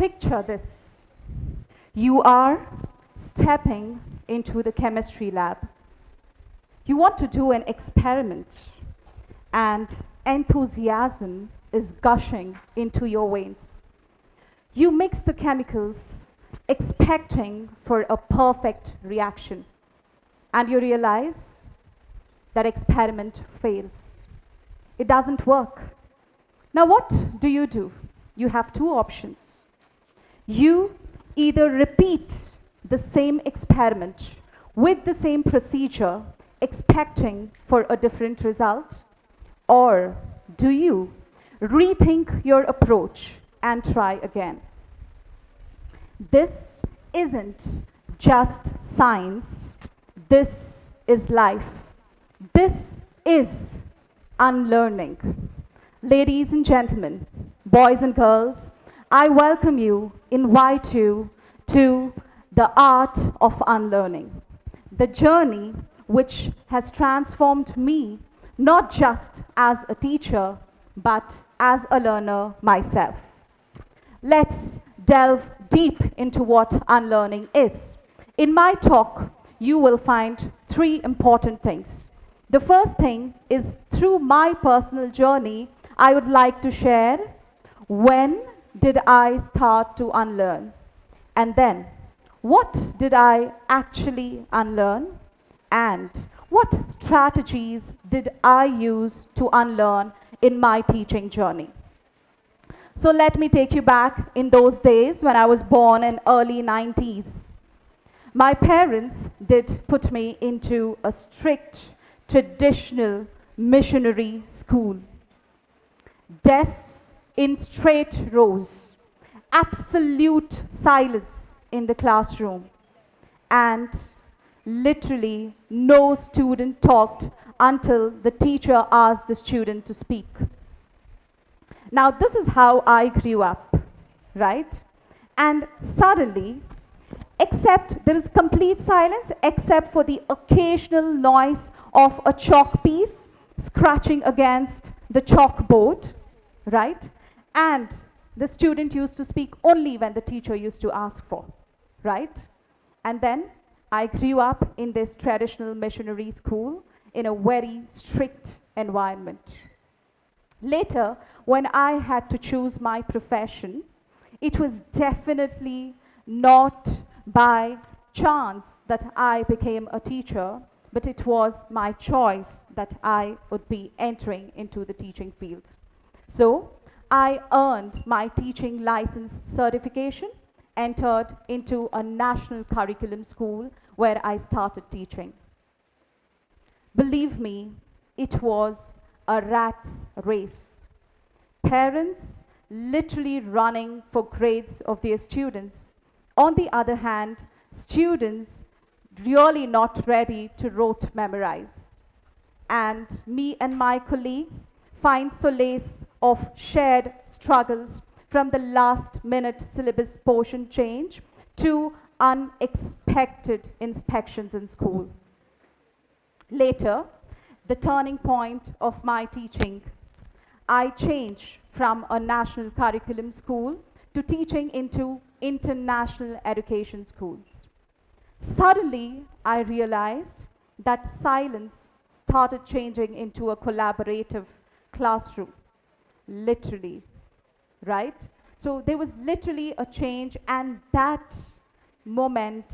Picture this. You are stepping into the chemistry lab. You want to do an experiment, and enthusiasm is gushing into your veins. You mix the chemicals, expecting for a perfect reaction, and you realize that experiment fails. It doesn't work. Now what do? You have two options. You either repeat the same experiment with the same procedure, expecting for a different result, or do you rethink your approach and try again? This isn't just science, this is life. This is unlearning. Ladies and gentlemen, boys and girls, I welcome you, invite you to the Art of Unlearning, the journey which has transformed me not just as a teacher, but as a learner myself. Let's delve deep into what unlearning is. In my talk, you will find three important things. The first thing is, through my personal journey, I would like to share when did I start to unlearn, and then what did I actually unlearn, and what strategies did I use to unlearn in my teaching journey. So let me take you back in those days when I was born in early 90s. My parents did put me into a strict, traditional missionary school. Desks in straight rows, absolute silence in the classroom, and literally no student talked until the teacher asked the student to speak. Now this is how I grew up, right? And suddenly, there is complete silence except for the occasional noise of a chalk piece scratching against the chalkboard, right? And the student used to speak only when the teacher used to ask for, right? And then I grew up in this traditional missionary school in a very strict environment. Later, when I had to choose my profession, it was definitely not by chance that I became a teacher, but it was my choice that I would be entering into the teaching field. So I earned my teaching license certification, entered into a national curriculum school where I started teaching. Believe me, it was a rat's race. Parents literally running for grades of their students. On the other hand, students really not ready to rote memorize. And me and my colleagues find solace of shared struggles, from the last minute syllabus portion change to unexpected inspections in school. Later, the turning point of my teaching, I changed from a national curriculum school to teaching into international education schools. Suddenly, I realized that silence started changing into a collaborative classroom, literally, right? So there was literally a change, and that moment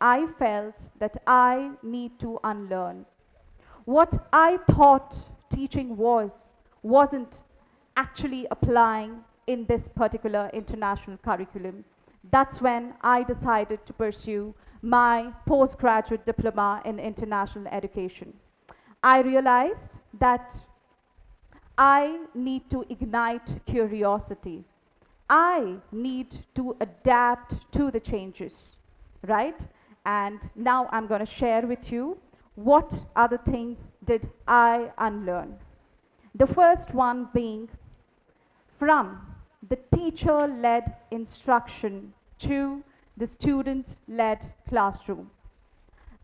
I felt that I need to unlearn. What I thought teaching wasn't actually applying in this particular international curriculum. That's when I decided to pursue my postgraduate diploma in international education. I realized that I need to ignite curiosity. I need to adapt to the changes, right? And now I'm going to share with you what other things did I unlearn. The first one being, from the teacher-led instruction to the student-led classroom.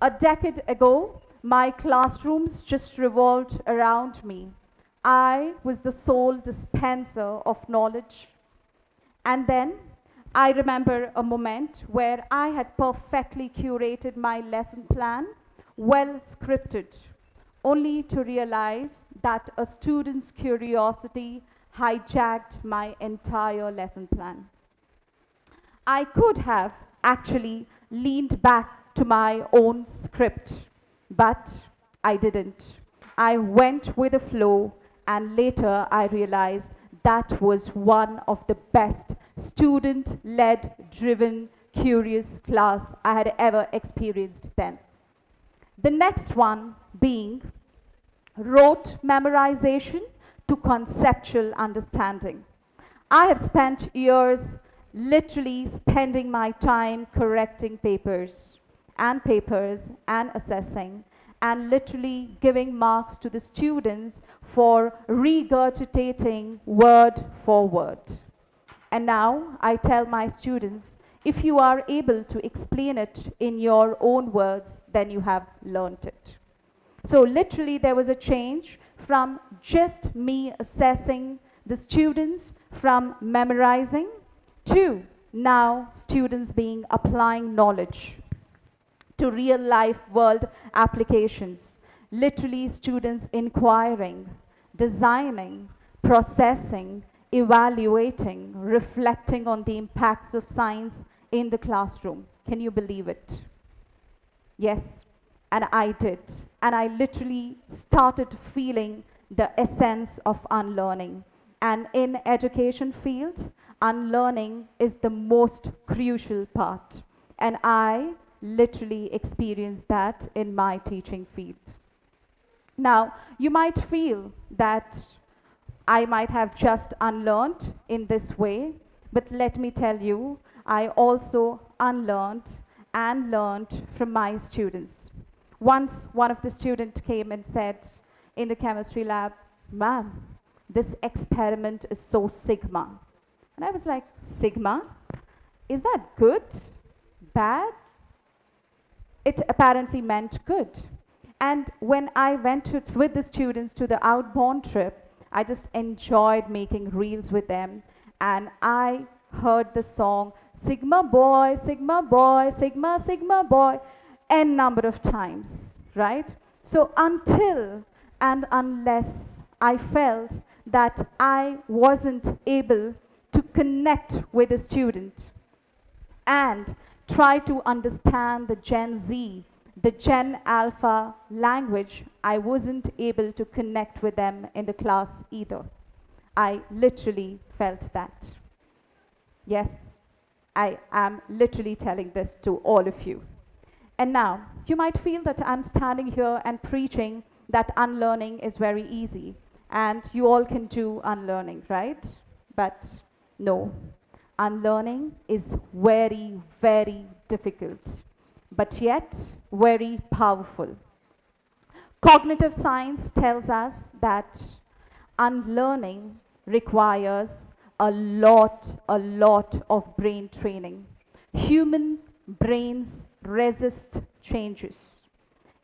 A decade ago, my classrooms just revolved around me. I was the sole dispenser of knowledge. And then I remember a moment where I had perfectly curated my lesson plan, well scripted, only to realize that a student's curiosity hijacked my entire lesson plan. I could have actually leaned back to my own script, but I didn't. I went with the flow, and later I realized that was one of the best student led, driven, curious class I had ever experienced then. The next one being rote memorization to conceptual understanding. I have spent years literally spending my time correcting papers and assessing and literally giving marks to the students for regurgitating word for word. And now I tell my students, if you are able to explain it in your own words, then you have learnt it. So literally there was a change from just me assessing the students from memorizing to now students being applying knowledge to real life world applications. Literally students inquiring, designing, processing, evaluating, reflecting on the impacts of science in the classroom. Can you believe it? Yes, and I did. And I literally started feeling the essence of unlearning. And in education field, unlearning is the most crucial part. And I literally experienced that in my teaching field. Now, you might feel that I might have just unlearned in this way, but let me tell you, I also unlearned and learned from my students. Once one of the students came and said in the chemistry lab, "Ma'am, this experiment is so sigma." And I was like, "Sigma? Is that good? Bad?" It apparently meant good. And when I went with the students to the outbound trip, I just enjoyed making reels with them. And I heard the song, Sigma boy, Sigma boy, Sigma, Sigma boy, n number of times, right? So until and unless I felt that I wasn't able to connect with a student and try to understand the Gen Z, the Gen Alpha language, I wasn't able to connect with them in the class either. I literally felt that. Yes, I am literally telling this to all of you. And now, you might feel that I'm standing here and preaching that unlearning is very easy and you all can do unlearning, right? But no, unlearning is very, very difficult, but yet very powerful. Cognitive science tells us that unlearning requires a lot of brain training. Human brains resist changes.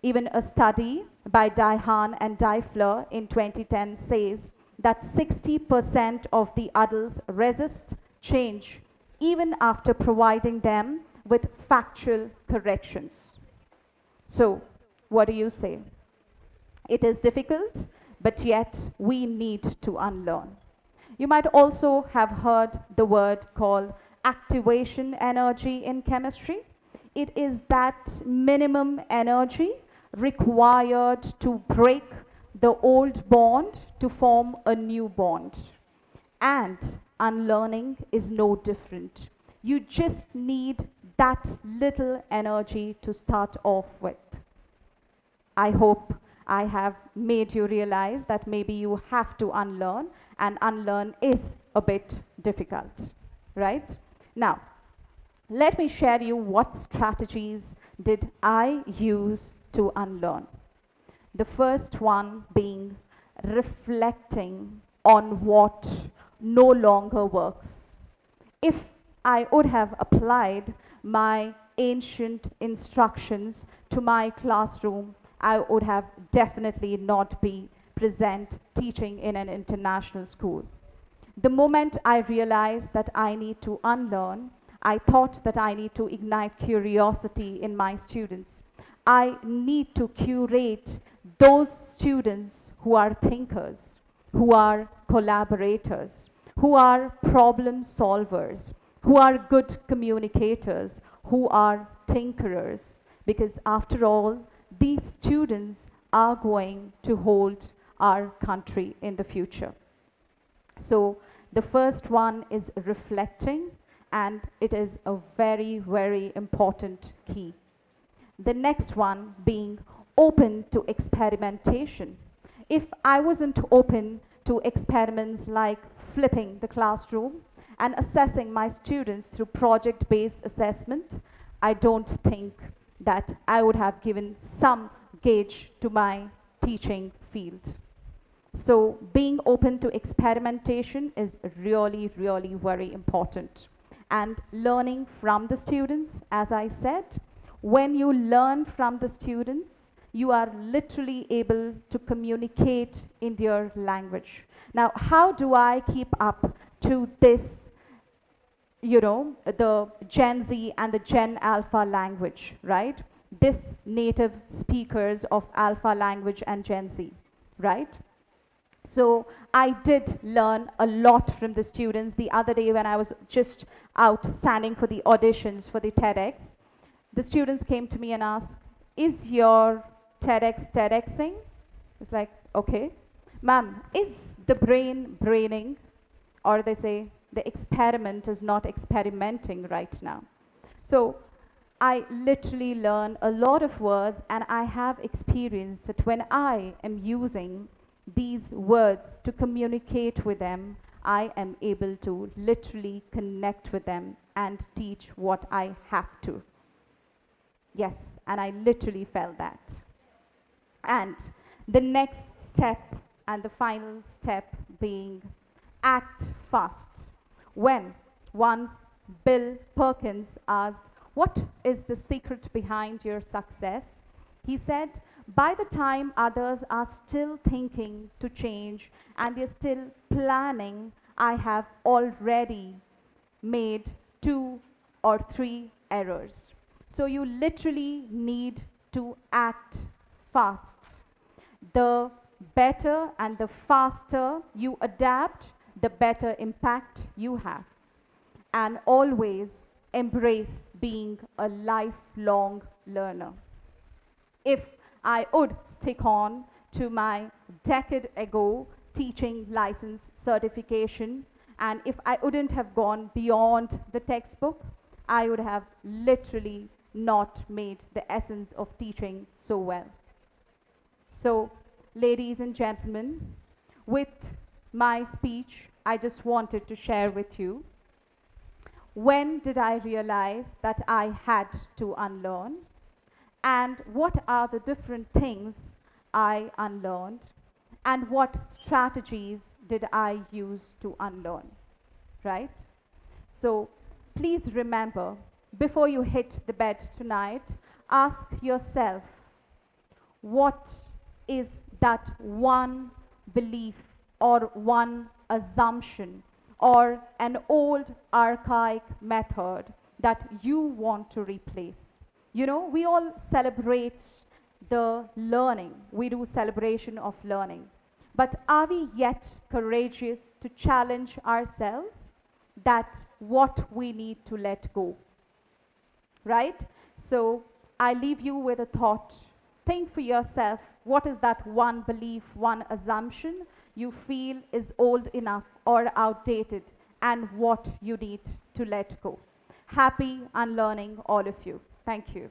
Even a study by Daihan and Deifler in 2010 says that 60% of the adults resist change even after providing them with factual corrections. So, what do you say? It is difficult, but yet we need to unlearn. You might also have heard the word called activation energy in chemistry. It is that minimum energy required to break the old bond to form a new bond. And unlearning is no different. You just need that little energy to start off with. I hope I have made you realize that maybe you have to unlearn, and unlearn is a bit difficult, right? Now, let me share you what strategies did I use to unlearn. The first one being reflecting on what no longer works. If I would have applied my ancient instructions to my classroom, I would have definitely not be present teaching in an international school. The moment I realized that I need to unlearn, I thought that I need to ignite curiosity in my students. I need to curate those students who are thinkers, who are collaborators, who are problem solvers, who are good communicators, who are tinkerers. Because after all, these students are going to hold our country in the future. So the first one is reflecting, and it is a very, very important key. The next one being open to experimentation. If I wasn't open to experiments like flipping the classroom and assessing my students through project-based assessment, I don't think that I would have given some gauge to my teaching field. So being open to experimentation is really, really very important. And learning from the students, as I said, when you learn from the students, you are literally able to communicate in their language. Now, how do I keep up to this, the Gen Z and the Gen Alpha language, right? This native speakers of Alpha language and Gen Z, right? So I did learn a lot from the students. The other day when I was just out standing for the auditions for the TEDx, the students came to me and asked, is your TEDx TEDxing? It's like, okay. Ma'am, is the brain braining? Or they say, the experiment is not experimenting right now. So I literally learn a lot of words, and I have experienced that when I am using these words to communicate with them, I am able to literally connect with them and teach what I have to. Yes, and I literally felt that. And the next step and the final step being act fast. When once Bill Perkins asked, what is the secret behind your success? He said, by the time others are still thinking to change and they're still planning, I have already made 2 or 3 errors. So you literally need to act fast. The better and the faster you adapt, the better impact you have. And always embrace being a lifelong learner. If I would stick on to my decade ago teaching license certification, and if I wouldn't have gone beyond the textbook, I would have literally not made the essence of teaching so well. So, ladies and gentlemen, with my speech, I just wanted to share with you, when did I realize that I had to unlearn? And what are the different things I unlearned? And what strategies did I use to unlearn, right? So please remember, before you hit the bed tonight, ask yourself, what is that one belief or one assumption or an old archaic method that you want to replace? You know, we all celebrate the learning. We do celebration of learning. But are we yet courageous to challenge ourselves that what we need to let go? Right? So I leave you with a thought. Think for yourself, what is that one belief, one assumption you feel is old enough or outdated, and what you need to let go. Happy unlearning, all of you. Thank you.